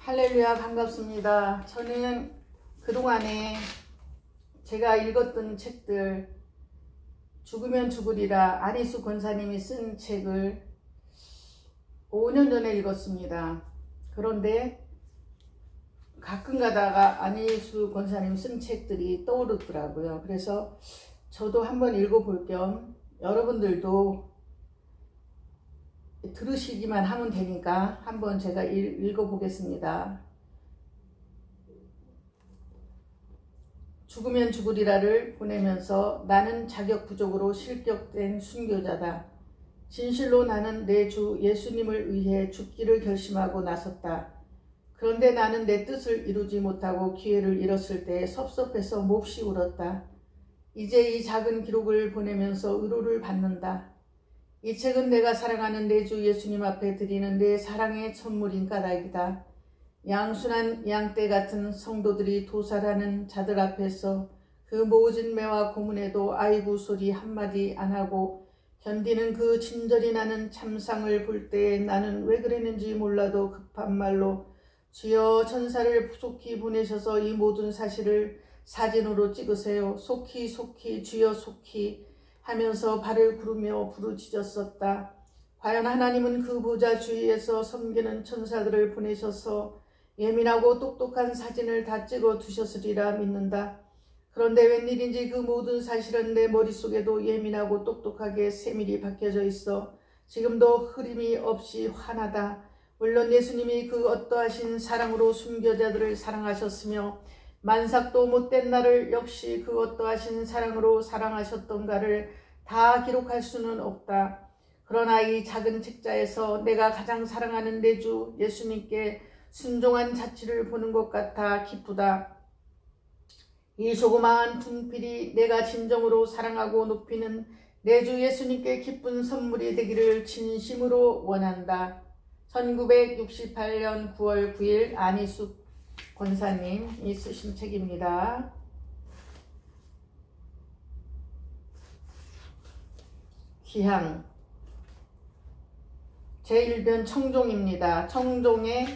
할렐루야, 반갑습니다. 저는 그동안에 제가 읽었던 책들, 죽으면 죽으리라 안희수 권사님이 쓴 책을 5년 전에 읽었습니다. 그런데 가끔 가다가 안희수 권사님 쓴 책들이 떠오르더라고요. 그래서 저도 한번 읽어볼 겸 여러분들도 들으시기만 하면 되니까 한번 제가 읽어보겠습니다. 죽으면 죽으리라를 보내면서 나는 자격 부족으로 실격된 순교자다. 진실로 나는 내 주 예수님을 위해 죽기를 결심하고 나섰다. 그런데 나는 내 뜻을 이루지 못하고 기회를 잃었을 때 섭섭해서 몹시 울었다. 이제 이 작은 기록을 보내면서 위로를 받는다. 이 책은 내가 사랑하는 내 주 예수님 앞에 드리는 내 사랑의 선물인 까닭이다. 양순한 양떼 같은 성도들이 도살하는 자들 앞에서 그 모진 매와 고문에도 아이고 소리 한마디 안 하고 견디는 그 진절이 나는 참상을 볼 때에 나는 왜 그랬는지 몰라도 급한 말로 주여 천사를 속히 보내셔서 이 모든 사실을 사진으로 찍으세요. 속히 주여 속히 하면서 발을 구르며 부르짖었었다. 과연 하나님은 그 보좌 주위에서 섬기는 천사들을 보내셔서 예민하고 똑똑한 사진을 다 찍어 두셨으리라 믿는다. 그런데 웬일인지 그 모든 사실은 내 머릿속에도 예민하고 똑똑하게 세밀히 박혀져 있어 지금도 흐림이 없이 환하다. 물론 예수님이 그 어떠하신 사랑으로 순교자들을 사랑하셨으며 만삭도 못된 나를 역시 그 어떠하신 사랑으로 사랑하셨던가를 다 기록할 수는 없다. 그러나 이 작은 책자에서 내가 가장 사랑하는 내 주 예수님께 순종한 자취를 보는 것 같아 기쁘다. 이 조그마한 분필이 내가 진정으로 사랑하고 높이는 내 주 예수님께 기쁜 선물이 되기를 진심으로 원한다. 1968년 9월 9일 안희수 권사님이 쓰신 책입니다. 귀향 제1변 청종입니다. 청종의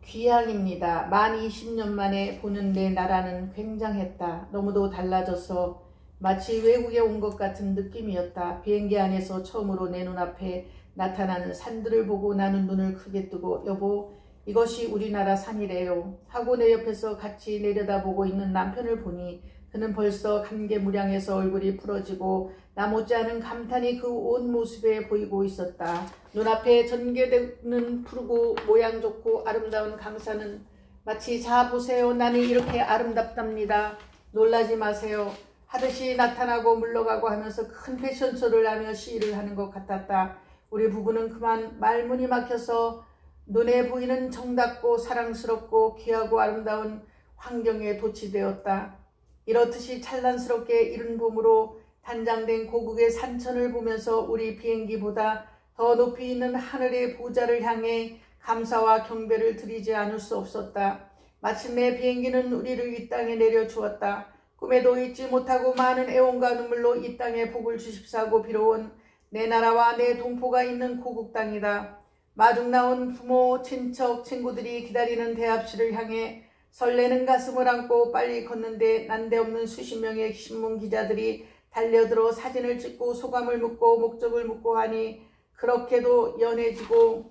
귀향입니다. 만 20년 만에 보는 내 나라는 굉장했다. 너무도 달라져서 마치 외국에 온 것 같은 느낌이었다. 비행기 안에서 처음으로 내 눈앞에 나타나는 산들을 보고 나는 눈을 크게 뜨고 여보 이것이 우리나라 산이래요 하고 내 옆에서 같이 내려다보고 있는 남편을 보니 그는 벌써 감개무량해서 얼굴이 부러지고 나 못지않은 감탄이 그 온 모습에 보이고 있었다. 눈앞에 전개되는 푸르고 모양 좋고 아름다운 강산은 마치 자 보세요 나는 이렇게 아름답답니다. 놀라지 마세요 하듯이 나타나고 물러가고 하면서 큰 패션쇼를 하며 시위를 하는 것 같았다. 우리 부부는 그만 말문이 막혀서 눈에 보이는 정답고 사랑스럽고 귀하고 아름다운 환경에 도취되었다. 이렇듯이 찬란스럽게 이른 봄으로 단장된 고국의 산천을 보면서 우리 비행기보다 더 높이 있는 하늘의 보좌를 향해 감사와 경배를 드리지 않을 수 없었다. 마침내 비행기는 우리를 이 땅에 내려주었다. 꿈에도 잊지 못하고 많은 애원과 눈물로 이 땅에 복을 주십사고 빌어온 내 나라와 내 동포가 있는 고국 땅이다. 마중 나온 부모, 친척, 친구들이 기다리는 대합실을 향해 설레는 가슴을 안고 빨리 걷는데 난데없는 수십 명의 신문 기자들이 달려들어 사진을 찍고 소감을 묻고 목적을 묻고 하니 그렇게도 연해지고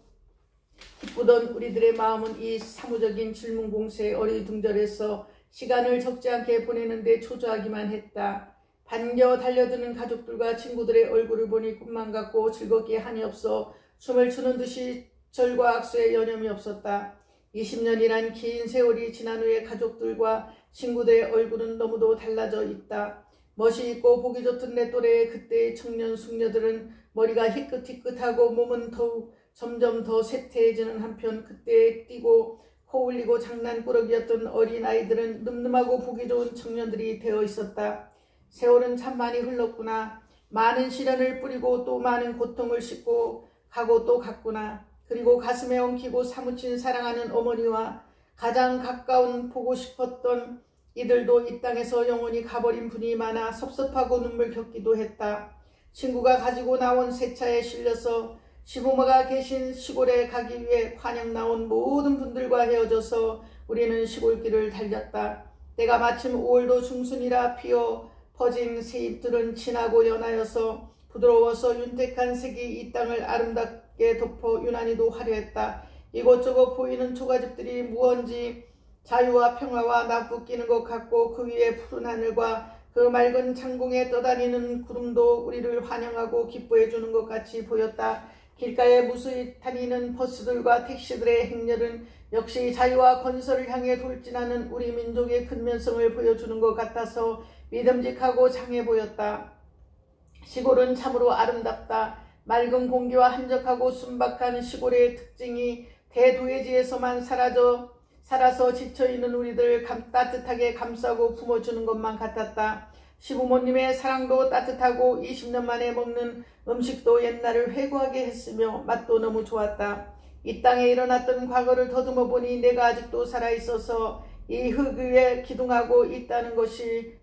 기쁘던 우리들의 마음은 이 사무적인 질문 공세에 어리둥절해서 시간을 적지 않게 보내는데 초조하기만 했다. 반겨 달려드는 가족들과 친구들의 얼굴을 보니 꿈만 같고 즐겁기에 한이 없어 춤을 추는 듯이 절과 악수에 여념이 없었다. 20년이란 긴 세월이 지난 후에 가족들과 친구들의 얼굴은 너무도 달라져 있다. 멋이 있고 보기 좋던 내 또래의 그때의 청년 숙녀들은 머리가 희끗희끗하고 몸은 더욱 점점 더 쇠퇴해지는 한편 그때 뛰고 코 올리고 장난꾸러기였던 어린아이들은 늠름하고 보기 좋은 청년들이 되어 있었다. 세월은 참 많이 흘렀구나. 많은 시련을 뿌리고 또 많은 고통을 싣고 가고 또 갔구나. 그리고 가슴에 엉키고 사무친 사랑하는 어머니와 가장 가까운 보고 싶었던 이들도 이 땅에서 영원히 가버린 분이 많아 섭섭하고 눈물 겪기도 했다. 친구가 가지고 나온 새 차에 실려서 시부모가 계신 시골에 가기 위해 환영 나온 모든 분들과 헤어져서 우리는 시골길을 달렸다. 때가 마침 5월도 중순이라 피어 퍼진 새잎들은 진하고 연하여서 부드러워서 윤택한 색이 이 땅을 아름답게 덮어 유난히도 화려했다. 이곳저곳 보이는 초가집들이 무언지 자유와 평화와 나쁘끼는 것 같고 그 위에 푸른 하늘과 그 맑은 창공에 떠다니는 구름도 우리를 환영하고 기뻐해 주는 것 같이 보였다. 길가에 무수히 다니는 버스들과 택시들의 행렬은 역시 자유와 건설을 향해 돌진하는 우리 민족의 근면성을 보여주는 것 같아서 믿음직하고 장해 보였다. 시골은 참으로 아름답다. 맑은 공기와 한적하고 순박한 시골의 특징이 대도해지에서만 살아서 지쳐있는 우리들을 따뜻하게 감싸고 품어주는 것만 같았다. 시부모님의 사랑도 따뜻하고 20년 만에 먹는 음식도 옛날을 회고하게 했으며 맛도 너무 좋았다. 이 땅에 일어났던 과거를 더듬어 보니 내가 아직도 살아있어서 이 흙 위에 기둥하고 있다는 것이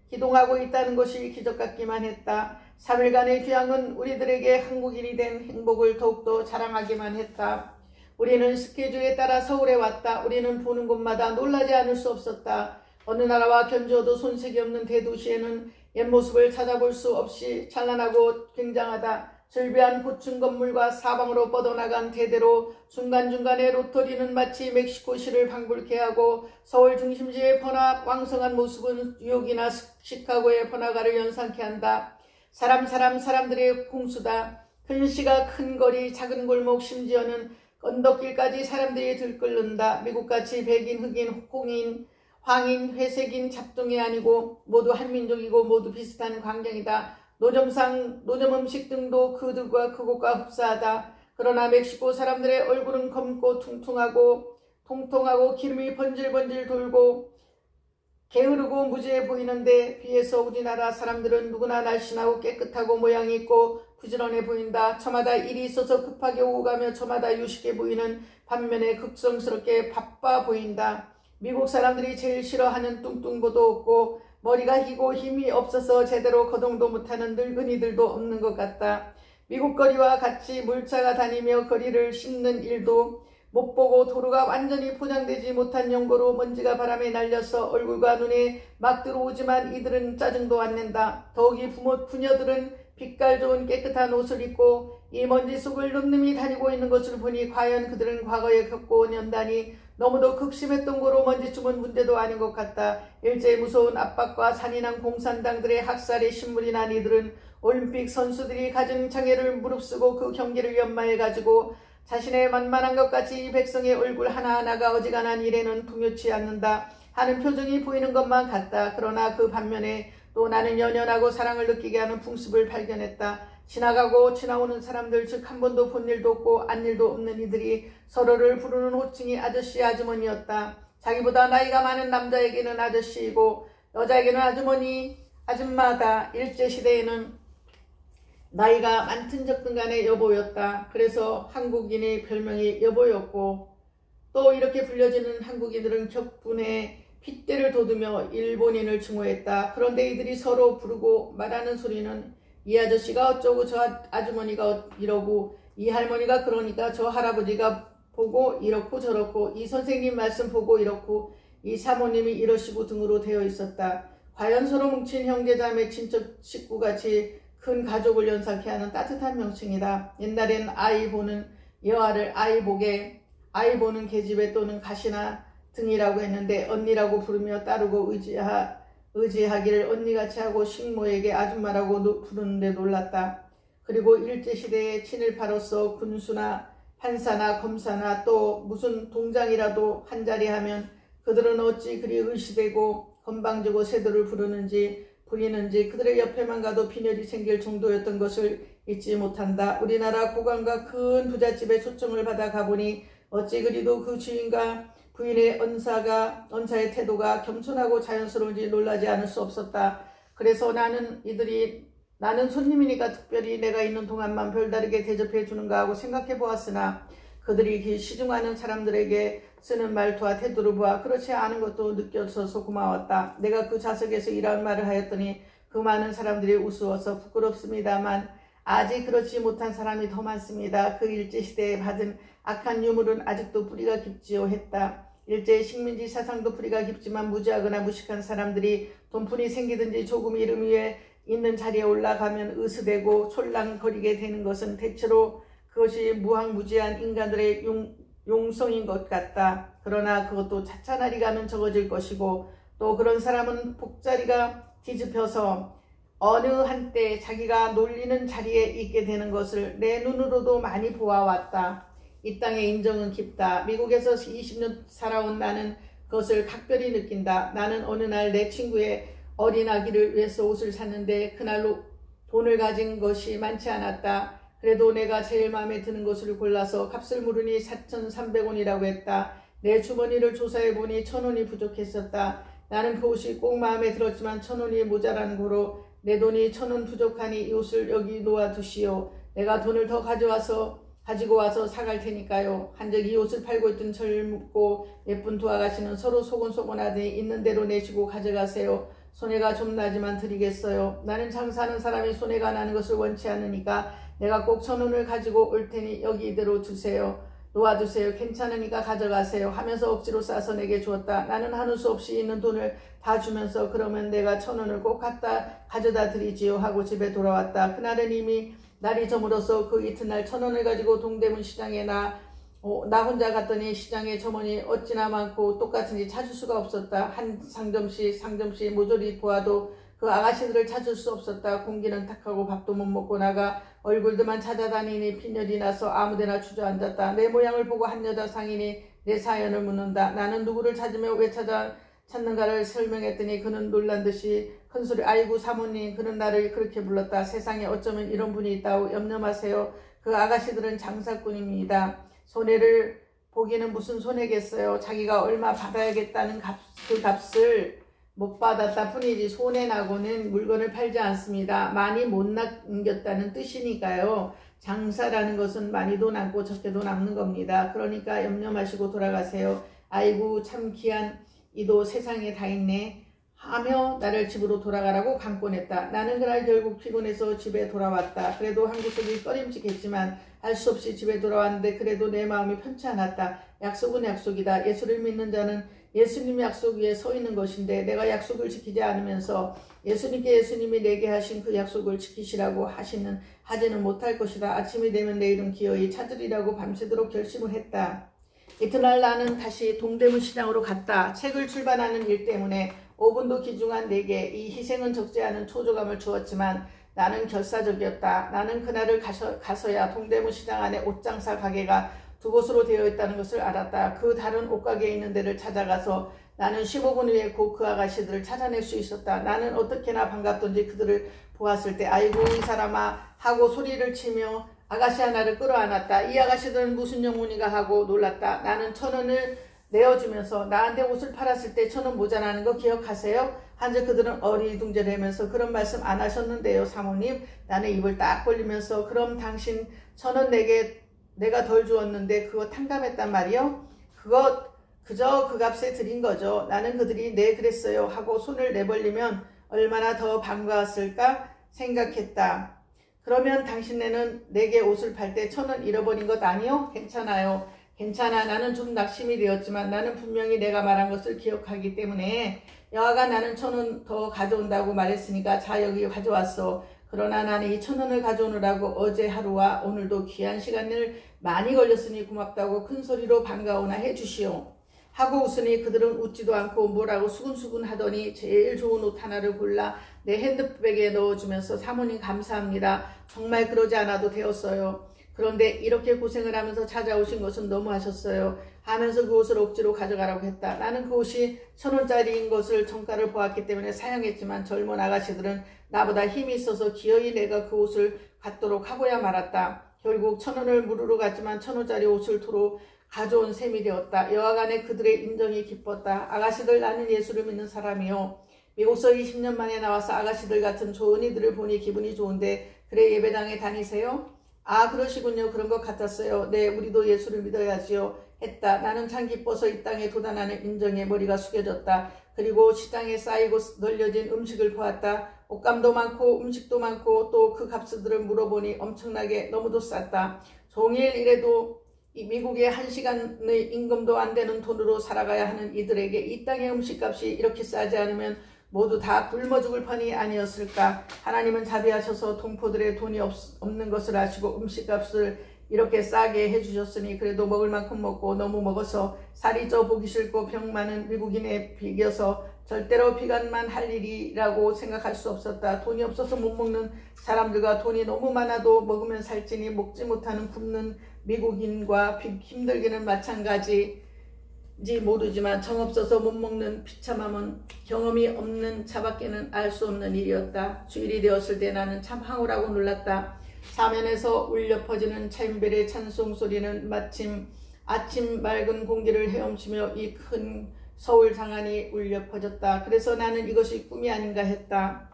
기적 같기만 했다. 3일간의 귀향은 우리들에게 한국인이 된 행복을 더욱더 자랑하기만 했다. 우리는 스케줄에 따라 서울에 왔다. 우리는 보는 곳마다 놀라지 않을 수 없었다. 어느 나라와 견주어도 손색이 없는 대도시에는 옛 모습을 찾아볼 수 없이 찬란하고 굉장하다. 절비한 고층 건물과 사방으로 뻗어나간 대대로 중간중간에 로터리는 마치 멕시코시를 방불케 하고 서울 중심지의 번화 왕성한 모습은 뉴욕이나 시카고의 번화가를 연상케 한다. 사람들의 공수다. 큰 시가 큰 거리, 작은 골목, 심지어는 언덕길까지 사람들이 들끓는다. 미국같이 백인, 흑인, 홍인, 황인, 회색인, 잡동이 아니고 모두 한민족이고 모두 비슷한 광경이다. 노점 음식 등도 그곳과 흡사하다. 그러나 멕시코 사람들의 얼굴은 검고 통통하고 기름이 번질번질 돌고 게으르고 무지해 보이는데 비해서 우리나라 사람들은 누구나 날씬하고 깨끗하고 모양이 있고 부지런해 보인다. 저마다 일이 있어서 급하게 오고 가며 저마다 유식해 보이는 반면에 극성스럽게 바빠 보인다. 미국 사람들이 제일 싫어하는 뚱뚱보도 없고 머리가 희고 힘이 없어서 제대로 거동도 못하는 늙은이들도 없는 것 같다. 미국 거리와 같이 물차가 다니며 거리를 씻는 일도 못 보고 도로가 완전히 포장되지 못한 연고로 먼지가 바람에 날려서 얼굴과 눈에 막 들어오지만 이들은 짜증도 안 낸다. 더욱이 부녀들은 빛깔 좋은 깨끗한 옷을 입고 이 먼지 속을 늠름히 다니고 있는 것을 보니 과연 그들은 과거에 겪어온 연단이 너무도 극심했던 거로 먼지춤은 문제도 아닌 것 같다. 일제의 무서운 압박과 잔인한 공산당들의 학살에 신물이 난 이들은 올림픽 선수들이 가진 장애를 무릅쓰고 그 경기를 연마해가지고 자신의 만만한 것 같이 이 백성의 얼굴 하나하나가 어지간한 일에는 통요치 않는다 하는 표정이 보이는 것만 같다. 그러나 그 반면에 또 나는 연연하고 사랑을 느끼게 하는 풍습을 발견했다. 지나가고 지나오는 사람들, 즉 한 번도 본 일도 없고 안 일도 없는 이들이 서로를 부르는 호칭이 아저씨, 아주머니였다. 자기보다 나이가 많은 남자에게는 아저씨이고 여자에게는 아주머니, 아줌마다. 일제시대에는 나이가 많든 적든 간에 여보였다. 그래서 한국인의 별명이 여보였고 또 이렇게 불려지는 한국인들은 격분에 핏대를 돋우며 일본인을 증오했다. 그런데 이들이 서로 부르고 말하는 소리는 이 아저씨가 어쩌고 저 아주머니가 이러고 이 할머니가 그러니까 저 할아버지가 보고 이렇고 저렇고 이 선생님 말씀 보고 이렇고 이 사모님이 이러시고 등으로 되어 있었다. 과연 서로 뭉친 형제자매 친척 식구같이 큰 가족을 연상케 하는 따뜻한 명칭이다. 옛날엔 아이 보는 여아를 아이복에, 아이 보는 계집애 또는 가시나 등이라고 했는데 언니라고 부르며 따르고 의지하기를 언니같이 하고 식모에게 아줌마라고 부르는데 놀랐다. 그리고 일제시대의 친일파로서 군수나 판사나 검사나 또 무슨 동장이라도 한자리 하면 그들은 어찌 그리 의시되고 건방지고 세도를 부리는지 그들의 옆에만 가도 빈혈이 생길 정도였던 것을 잊지 못한다. 우리나라 고관과 큰 부잣집에 초청을 받아 가보니 어찌 그리도 그 주인과 부인의 언사의 태도가 겸손하고 자연스러운지 놀라지 않을 수 없었다. 그래서 나는 손님이니까 특별히 내가 있는 동안만 별다르게 대접해 주는가 하고 생각해 보았으나 그들이 시중하는 사람들에게 쓰는 말투와 태도를 보아 그렇지 않은 것도 느껴져서 고마웠다. 내가 그 좌석에서 이런 말을 하였더니 그 많은 사람들이 우스워서 부끄럽습니다만 아직 그렇지 못한 사람이 더 많습니다. 그 일제시대에 받은 악한 유물은 아직도 뿌리가 깊지요 했다. 일제의 식민지 사상도 뿌리가 깊지만 무지하거나 무식한 사람들이 돈푼이 생기든지 조금 이름 위에 있는 자리에 올라가면 으스대고 촐랑거리게 되는 것은 대체로 그것이 무학무지한 인간들의 용성인 것 같다. 그러나 그것도 차차날이 가면 적어질 것이고 또 그런 사람은 복자리가 뒤집혀서 어느 한때 자기가 놀리는 자리에 있게 되는 것을 내 눈으로도 많이 보아왔다. 이 땅의 인정은 깊다. 미국에서 20년 살아온 나는 그것을 각별히 느낀다. 나는 어느 날 내 친구의 어린 아기를 위해서 옷을 샀는데 그날로 돈을 가진 것이 많지 않았다. 그래도 내가 제일 마음에 드는 것을 골라서 값을 물으니 4,300원이라고 했다. 내 주머니를 조사해보니 1,000원이 부족했었다. 나는 그 옷이 꼭 마음에 들었지만 1,000원이 모자란 고로 내 돈이 1,000원 부족하니 이 옷을 여기 놓아두시오. 내가 돈을 더 가지고 와서 사갈 테니까요. 한적 이 옷을 팔고 있던 젊고 예쁜 두 아가씨는 서로 소곤소곤하더니 있는 대로 내시고 가져가세요. 손해가 좀 나지만 드리겠어요. 나는 장사하는 사람이 손해가 나는 것을 원치 않으니까 내가 꼭 1,000원을 가지고 올 테니 여기 이대로 두세요. 놓아두세요. 괜찮으니까 가져가세요. 하면서 억지로 싸서 내게 주었다. 나는 하는 수 없이 있는 돈을 다 주면서 그러면 내가 1,000원을 꼭 가져다 드리지요 하고 집에 돌아왔다. 그날은 이미 날이 저물어서 그 이튿날 1,000원을 가지고 동대문 시장에 나 혼자 갔더니 시장에 점원이 어찌나 많고 똑같은지 찾을 수가 없었다. 한 상점씩 모조리 보아도 그 아가씨들을 찾을 수 없었다. 공기는 탁하고 밥도 못 먹고 나가 얼굴들만 찾아다니니 빈혈이 나서 아무데나 주저앉았다. 내 모양을 보고 한 여자 상인이 내 사연을 묻는다. 나는 누구를 찾으며 왜 찾는가를 설명했더니 그는 놀란 듯이 큰소리 아이고 사모님 그는 나를 그렇게 불렀다. 세상에 어쩌면 이런 분이 있다고 염려 마세요. 그 아가씨들은 장사꾼입니다. 손해를 보기는 무슨 손해겠어요. 자기가 얼마 받아야겠다는 그 값을 못 받았다 뿐이지 손해나고는 물건을 팔지 않습니다. 많이 못 남겼다는 뜻이니까요. 장사라는 것은 많이도 남고 적게도 남는 겁니다. 그러니까 염려 마시고 돌아가세요. 아이고 참 귀한 이도 세상에 다 있네 하며 나를 집으로 돌아가라고 강권했다. 나는 그날 결국 피곤해서 집에 돌아왔다. 그래도 한 구석이 꺼림칙했지만 할 수 없이 집에 돌아왔는데 그래도 내 마음이 편치 않았다. 약속은 약속이다. 예수를 믿는 자는 예수님 약속 위에 서 있는 것인데 내가 약속을 지키지 않으면서 예수님이 내게 하신 그 약속을 지키시라고 하지는 못할 것이다. 아침이 되면 내일은 기어이 찾으리라고 밤새도록 결심을 했다. 이튿날 나는 다시 동대문 시장으로 갔다. 책을 출판하는 일 때문에 5분도 기중한 내게 이 희생은 적지 않은 초조감을 주었지만 나는 결사적이었다. 나는 그날을 가서야 동대문 시장 안에 옷장사 가게가 두 곳으로 되어 있다는 것을 알았다. 그 다른 옷가게에 있는 데를 찾아가서 나는 15분 후에 곧 그 아가씨들을 찾아낼 수 있었다. 나는 어떻게나 반갑던지 그들을 보았을 때 아이고 이 사람아 하고 소리를 치며 아가씨 하나를 끌어안았다. 이 아가씨들은 무슨 영문인가 하고 놀랐다. 나는 1,000원을 내어주면서 나한테 옷을 팔았을 때 1,000원 모자라는 거 기억하세요? 한즉 그들은 어리둥절하면서 그런 말씀 안 하셨는데요 사모님. 나는 입을 딱 벌리면서 그럼 당신 1,000원 내가 덜 주었는데 그거 탕감했단 말이요? 그저 그 값에 드린 거죠. 나는 그들이 네 그랬어요 하고 손을 내벌리면 얼마나 더 반가웠을까 생각했다. 그러면 당신네는 내게 옷을 팔 때 1,000원 잃어버린 것 아니요? 괜찮아요. 괜찮아. 나는 좀 낙심이 되었지만 나는 분명히 내가 말한 것을 기억하기 때문에 여하가 나는 1,000원 더 가져온다고 말했으니까 자 여기 가져왔어. 그러나 나는 이 1,000원을 가져오느라고 어제 하루와 오늘도 귀한 시간을 많이 걸렸으니 고맙다고 큰 소리로 반가우나 해주시오. 하고 웃으니 그들은 웃지도 않고 뭐라고 수근수근 하더니 제일 좋은 옷 하나를 골라 내 핸드백에 넣어주면서 사모님 감사합니다. 정말 그러지 않아도 되었어요. 그런데 이렇게 고생을 하면서 찾아오신 것은 너무하셨어요. 하면서 그 옷을 억지로 가져가라고 했다. 나는 그 옷이 1,000원짜리인 것을 정가를 보았기 때문에 사양했지만 젊은 아가씨들은 나보다 힘이 있어서 기어이 내가 그 옷을 갖도록 하고야 말았다. 결국 1,000원을 물으러 갔지만 1,000원짜리 옷을 도로 가져온 셈이 되었다. 여하간에 그들의 인정이 기뻤다. 아가씨들 나는 예수를 믿는 사람이요. 미국서 20년 만에 나와서 아가씨들 같은 좋은 이들을 보니 기분이 좋은데 그래 예배당에 다니세요? 아 그러시군요. 그런 것 같았어요. 네 우리도 예수를 믿어야지요. 했다. 나는 참 기뻐서 이 땅에 도단하는 인정에 머리가 숙여졌다. 그리고 시장에 쌓이고 널려진 음식을 보았다. 옷감도 많고 음식도 많고 또 그 값들을 물어보니 엄청나게 너무도 쌌다. 종일 일해도 미국의 1시간의 임금도 안 되는 돈으로 살아가야 하는 이들에게 이 땅의 음식값이 이렇게 싸지 않으면 모두 다 굶어 죽을 판이 아니었을까. 하나님은 자비하셔서 동포들의 돈이 없는 것을 아시고 음식값을 이렇게 싸게 해주셨으니 그래도 먹을 만큼 먹고 너무 먹어서 살이 쪄 보기 싫고 병 많은 미국인에 비겨서 절대로 비관만 할 일이라고 생각할 수 없었다. 돈이 없어서 못 먹는 사람들과 돈이 너무 많아도 먹으면 살찌니 먹지 못하는 굶는 미국인과 힘들기는 마찬가지인지 모르지만 정 없어서 못 먹는 비참함은 경험이 없는 자밖에는 알 수 없는 일이었다. 주일이 되었을 때 나는 참 황홀하고 놀랐다. 사면에서 울려 퍼지는 차인벨의 찬송 소리는 마침 아침 맑은 공기를 헤엄치며 이 큰 서울 장안이 울려 퍼졌다. 그래서 나는 이것이 꿈이 아닌가 했다.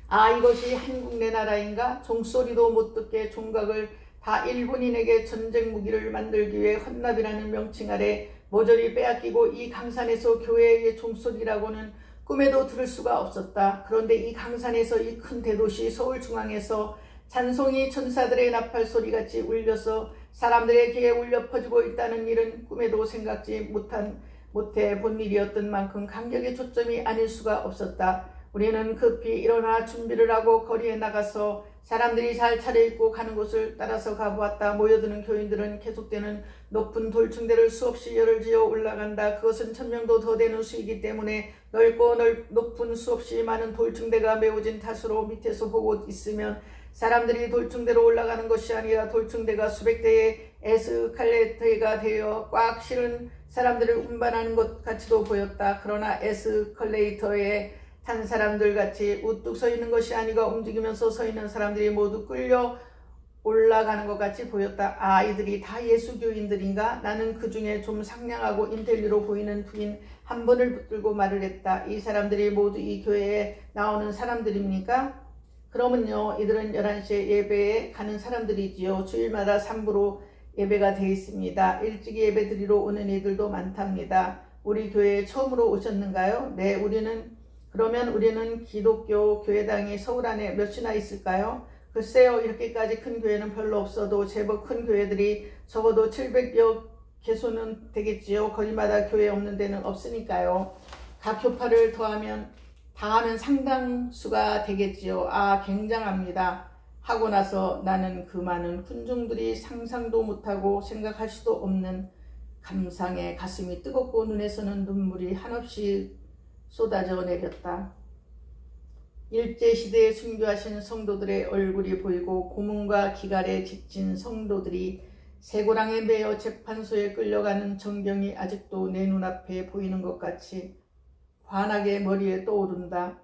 아, 이것이 한국 내 나라인가? 종소리도 못 듣게 종각을 다 일본인에게 전쟁 무기를 만들기 위해 헌납이라는 명칭 아래 모조리 빼앗기고 이 강산에서 교회의 종소리라고는 꿈에도 들을 수가 없었다. 그런데 이 강산에서 이 큰 대도시 서울 중앙에서 찬송이 천사들의 나팔 소리같이 울려서 사람들의 귀에 울려 퍼지고 있다는 일은 꿈에도 생각지 못해 본 일이었던 만큼 감격의 초점이 아닐 수가 없었다. 우리는 급히 일어나 준비를 하고 거리에 나가서 사람들이 잘 차려입고 가는 곳을 따라서 가보았다. 모여드는 교인들은 계속되는 높은 돌층대를 수없이 열을 지어 올라간다. 그것은 1000명도 더 되는 수이기 때문에 넓고 높은 수없이 많은 돌층대가 메워진 탓으로 밑에서 보고 있으면 사람들이 돌층대로 올라가는 것이 아니라 돌층대가 수백 대의 에스컬레이터가 되어 꽉 실은 사람들을 운반하는 것 같이도 보였다. 그러나 에스컬레이터에 탄 사람들 같이 우뚝 서 있는 것이 아니고 움직이면서 서 있는 사람들이 모두 끌려 올라가는 것 같이 보였다. 아, 이들이 다 예수교인들인가? 나는 그 중에 좀 상냥하고 인텔리로 보이는 부인 한 번을 붙들고 말을 했다. 이 사람들이 모두 이 교회에 나오는 사람들입니까? 그러면요, 이들은 11시에 예배에 가는 사람들이지요. 주일마다 3부로 예배가 되어 있습니다. 일찍 예배 드리러 오는 이들도 많답니다. 우리 교회에 처음으로 오셨는가요? 네, 그러면 우리는 기독교 교회당이 서울 안에 몇이나 있을까요? 글쎄요, 이렇게까지 큰 교회는 별로 없어도 제법 큰 교회들이 적어도 700여 개소는 되겠지요. 거리마다 교회 없는 데는 없으니까요. 각 교파를 더하면 상당수가 되겠지요. 아, 굉장합니다. 하고 나서 나는 그 많은 군중들이 상상도 못하고 생각할 수도 없는 감상에 가슴이 뜨겁고 눈에서는 눈물이 한없이 쏟아져 내렸다. 일제시대에 순교하신 성도들의 얼굴이 보이고 고문과 기갈에 지친 성도들이 쇠고랑에 매여 재판소에 끌려가는 전경이 아직도 내 눈앞에 보이는 것 같이 환하게 머리에 떠오른다.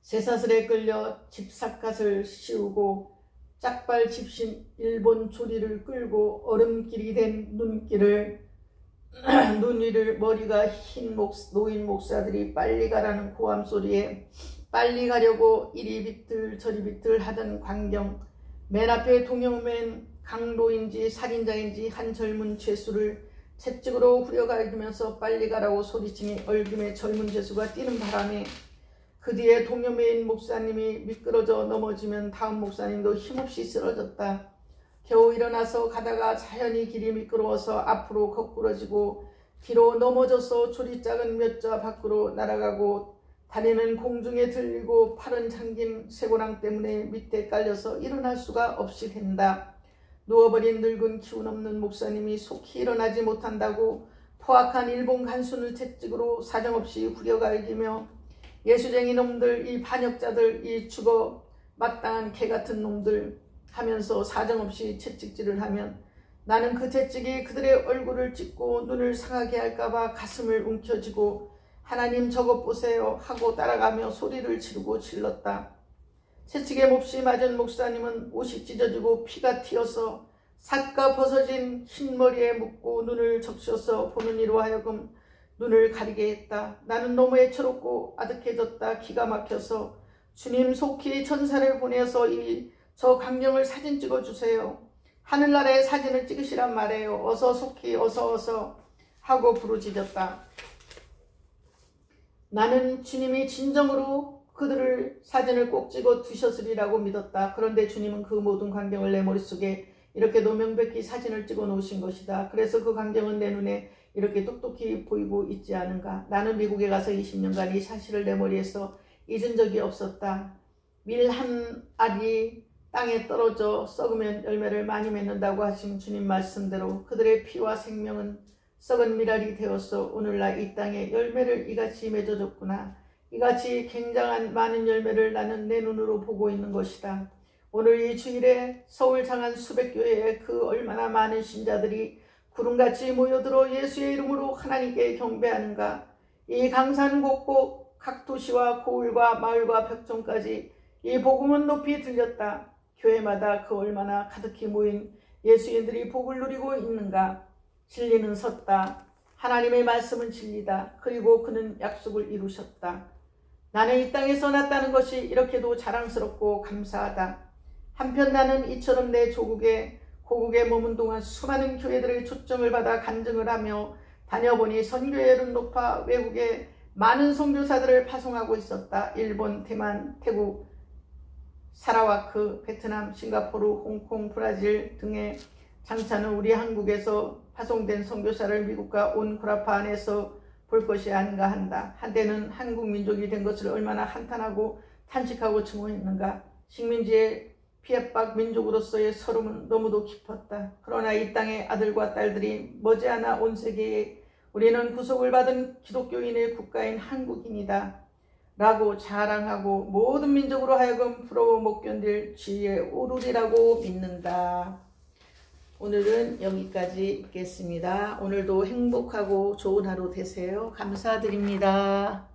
쇠사슬에 끌려 집삿갓을 씌우고 짝발 집신 일본 조리를 끌고 얼음길이 된 눈 위를 머리가 흰 노인 목사들이 빨리 가라는 고함 소리에 빨리 가려고 이리 비틀 저리 비틀 하던 광경, 맨 앞에 동영맨 강도인지 살인자인지 한 젊은 죄수를 채찍으로 후려갈기면서 빨리 가라고 소리치니 얼금의 젊은 죄수가 뛰는 바람에 그 뒤에 동여매인 목사님이 미끄러져 넘어지면 다음 목사님도 힘없이 쓰러졌다. 겨우 일어나서 가다가 자연히 길이 미끄러워서 앞으로 거꾸러지고 뒤로 넘어져서 조리 작은 몇 자 밖으로 날아가고 다리는 공중에 들리고 팔은 잠긴 쇠고랑 때문에 밑에 깔려서 일어날 수가 없이 된다. 누워버린 늙은 기운 없는 목사님이 속히 일어나지 못한다고 포악한 일본 간수를 채찍으로 사정없이 후려갈기며 예수쟁이 놈들, 이 반역자들, 이 죽어 마땅한 개같은 놈들 하면서 사정없이 채찍질을 하면 나는 그 채찍이 그들의 얼굴을 찢고 눈을 상하게 할까봐 가슴을 움켜쥐고 하나님 저것 보세요 하고 따라가며 소리를 지르고 질렀다. 채찍에 몹시 맞은 목사님은 옷이 찢어지고 피가 튀어서 삿가 벗어진 흰머리에 묻고 눈을 적셔서 보는 이로 하여금 눈을 가리게 했다. 나는 너무 애처롭고 아득해졌다. 기가 막혀서 주님 속히 천사를 보내서 저 광경을 사진 찍어주세요. 하늘나라의 사진을 찍으시란 말이에요. 어서 속히 어서 하고 부르짖었다. 나는 주님이 진정으로 그들을 사진을 꼭 찍어 두셨으리라고 믿었다. 그런데 주님은 그 모든 광경을 내 머릿속에 이렇게도 명백히 사진을 찍어 놓으신 것이다. 그래서 그 광경은 내 눈에 이렇게 똑똑히 보이고 있지 않은가. 나는 미국에 가서 20년간 이 사실을 내 머리에서 잊은 적이 없었다. 밀 한 알이 땅에 떨어져 썩으면 열매를 많이 맺는다고 하신 주님 말씀대로 그들의 피와 생명은 썩은 밀알이 되어서 오늘날 이 땅에 열매를 이같이 맺어줬구나. 이같이 굉장한 많은 열매를 나는 내 눈으로 보고 있는 것이다. 오늘 이 주일에 서울 장안 수백 교회에 그 얼마나 많은 신자들이 구름같이 모여들어 예수의 이름으로 하나님께 경배하는가. 이 강산 곳곳 각 도시와 고을과 마을과 벽종까지 이 복음은 높이 들렸다. 교회마다 그 얼마나 가득히 모인 예수인들이 복을 누리고 있는가. 진리는 섰다. 하나님의 말씀은 진리다. 그리고 그는 약속을 이루셨다. 나는 이 땅에서 났다는 것이 이렇게도 자랑스럽고 감사하다. 한편 나는 이처럼 내 조국에 고국에 머문 동안 수많은 교회들의 초청을 받아 간증을 하며 다녀보니 선교율은 높아 외국에 많은 선교사들을 파송하고 있었다. 일본, 대만, 태국, 사라와크, 베트남, 싱가포르, 홍콩, 브라질 등의 장차는 우리 한국에서 파송된 선교사를 미국과 온 구라파 안에서 볼 것이 아닌가 한다. 한때는 한국 민족이 된 것을 얼마나 한탄하고 탄식하고 증오했는가. 식민지의 피해박 민족으로서의 서름은 너무도 깊었다. 그러나 이 땅의 아들과 딸들이 머지않아 온 세계에 우리는 구속을 받은 기독교인의 국가인 한국인이다 라고 자랑하고 모든 민족으로 하여금 부러워 못 견딜 지위에 오르리라고 믿는다. 오늘은 여기까지 읽겠습니다. 오늘도 행복하고 좋은 하루 되세요. 감사드립니다.